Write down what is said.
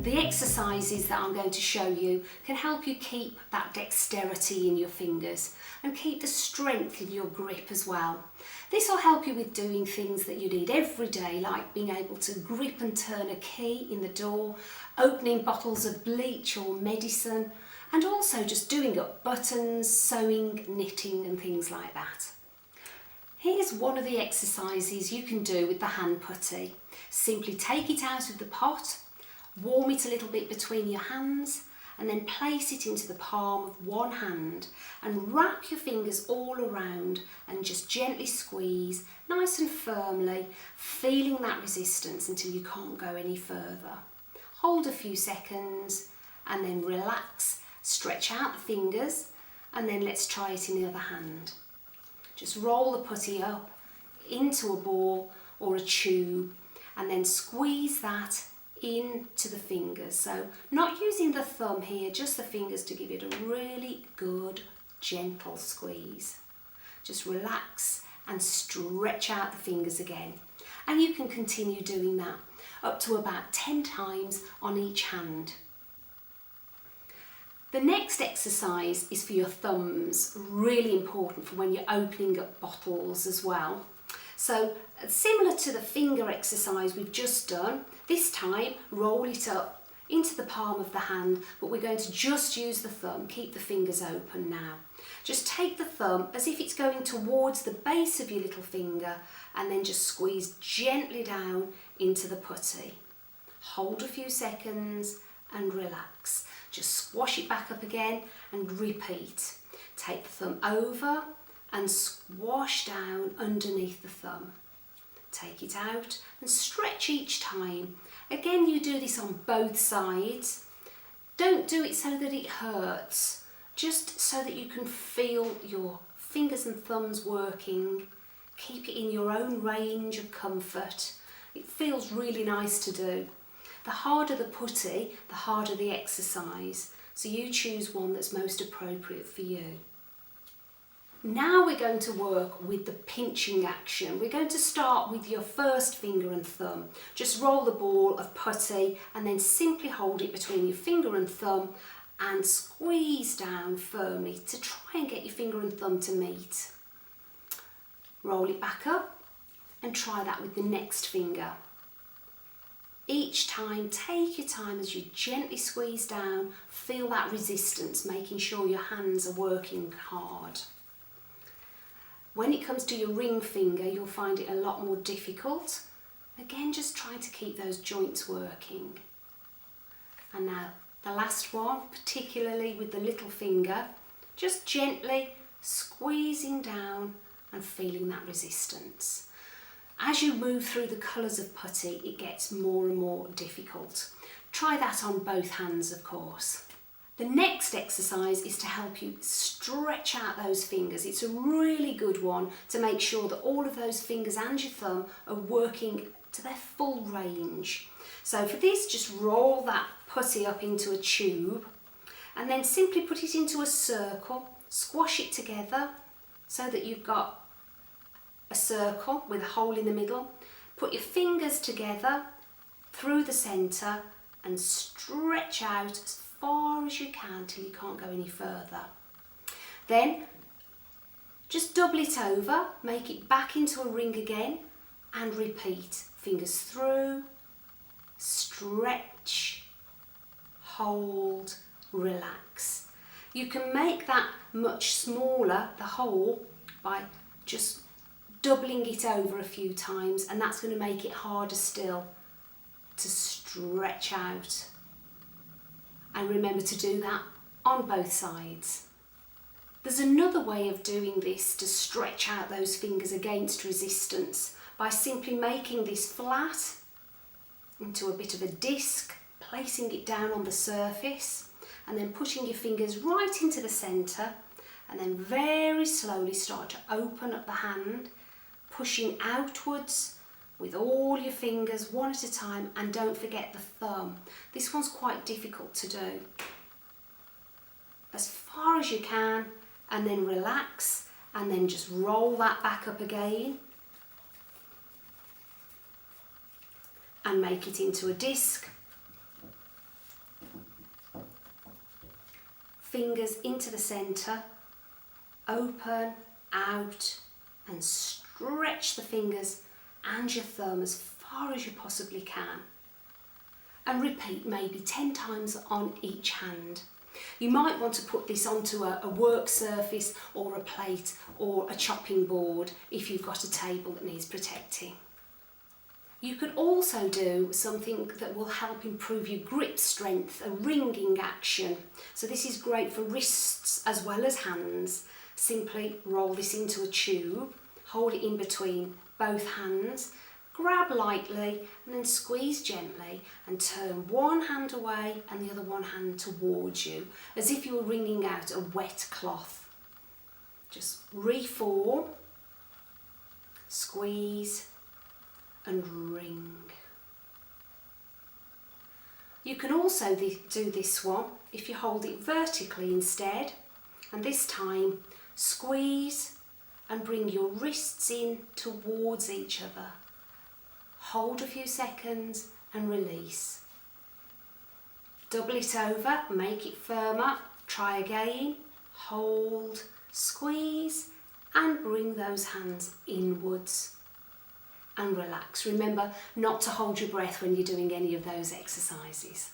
The exercises that I'm going to show you can help you keep that dexterity in your fingers and keep the strength in your grip as well. This will help you with doing things that you need every day, like being able to grip and turn a key in the door, opening bottles of bleach or medicine, and also just doing up buttons, sewing, knitting and things like that. Here's one of the exercises you can do with the hand putty. Simply take it out of the pot, warm it a little bit between your hands, and then place it into the palm of one hand and wrap your fingers all around and just gently squeeze nice and firmly, feeling that resistance until you can't go any further. Hold a few seconds and then relax, stretch out the fingers, and then let's try it in the other hand. Just roll the putty up into a ball or a tube and then squeeze that into the fingers. So not using the thumb here, just the fingers to give it a really good gentle squeeze. Just relax and stretch out the fingers again. And you can continue doing that up to about 10 times on each hand. The next exercise is for your thumbs, really important for when you're opening up bottles as well. So similar to the finger exercise we've just done, this time roll it up into the palm of the hand, but we're going to just use the thumb, keep the fingers open now. Just take the thumb as if it's going towards the base of your little finger and then just squeeze gently down into the putty. Hold a few seconds and relax. Just squash it back up again and repeat. Take the thumb over and squash down underneath the thumb. Take it out and stretch each time. Again, you do this on both sides. Don't do it so that it hurts, just so that you can feel your fingers and thumbs working. Keep it in your own range of comfort. It feels really nice to do. The harder the putty, the harder the exercise. So you choose one that's most appropriate for you. Now we're going to work with the pinching action. We're going to start with your first finger and thumb. Just roll the ball of putty and then simply hold it between your finger and thumb and squeeze down firmly to try and get your finger and thumb to meet. Roll it back up and try that with the next finger. Each time, take your time as you gently squeeze down, feel that resistance, making sure your hands are working hard. When it comes to your ring finger, you'll find it a lot more difficult. Again, just try to keep those joints working. And now, the last one, particularly with the little finger, just gently squeezing down and feeling that resistance. As you move through the colours of putty, it gets more and more difficult. Try that on both hands, of course. The next exercise is to help you stretch out those fingers. It's a really good one to make sure that all of those fingers and your thumb are working to their full range. So for this, just roll that putty up into a tube and then simply put it into a circle, squash it together so that you've got a circle with a hole in the middle. Put your fingers together through the centre and stretch out as far as you can till you can't go any further. Then just double it over, make it back into a ring again and repeat. Fingers through, stretch, hold, relax. You can make that much smaller, the hole, by just doubling it over a few times, and that's going to make it harder still to stretch out. And remember to do that on both sides. There's another way of doing this to stretch out those fingers against resistance by simply making this flat into a bit of a disc, placing it down on the surface and then putting your fingers right into the centre and then very slowly start to open up the hand, pushing outwards with all your fingers one at a time, and don't forget the thumb. This one's quite difficult to do. As far as you can, and then relax, and then just roll that back up again and make it into a disc. fingers into the centre, open, out, and stretch the fingers and your thumb as far as you possibly can. And repeat maybe 10 times on each hand. You might want to put this onto a work surface or a plate or a chopping board if you've got a table that needs protecting. You could also do something that will help improve your grip strength, a wringing action. So this is great for wrists as well as hands. Simply roll this into a tube, hold it in between both hands, grab lightly and then squeeze gently and turn one hand away and the other one hand towards you, as if you were wringing out a wet cloth. Just reform, squeeze and wring. You can also do this one if you hold it vertically instead, and this time squeeze and bring your wrists in towards each other. Hold a few seconds and release. Double it over, make it firmer, try again, hold, squeeze and bring those hands inwards and relax. Remember not to hold your breath when you're doing any of those exercises.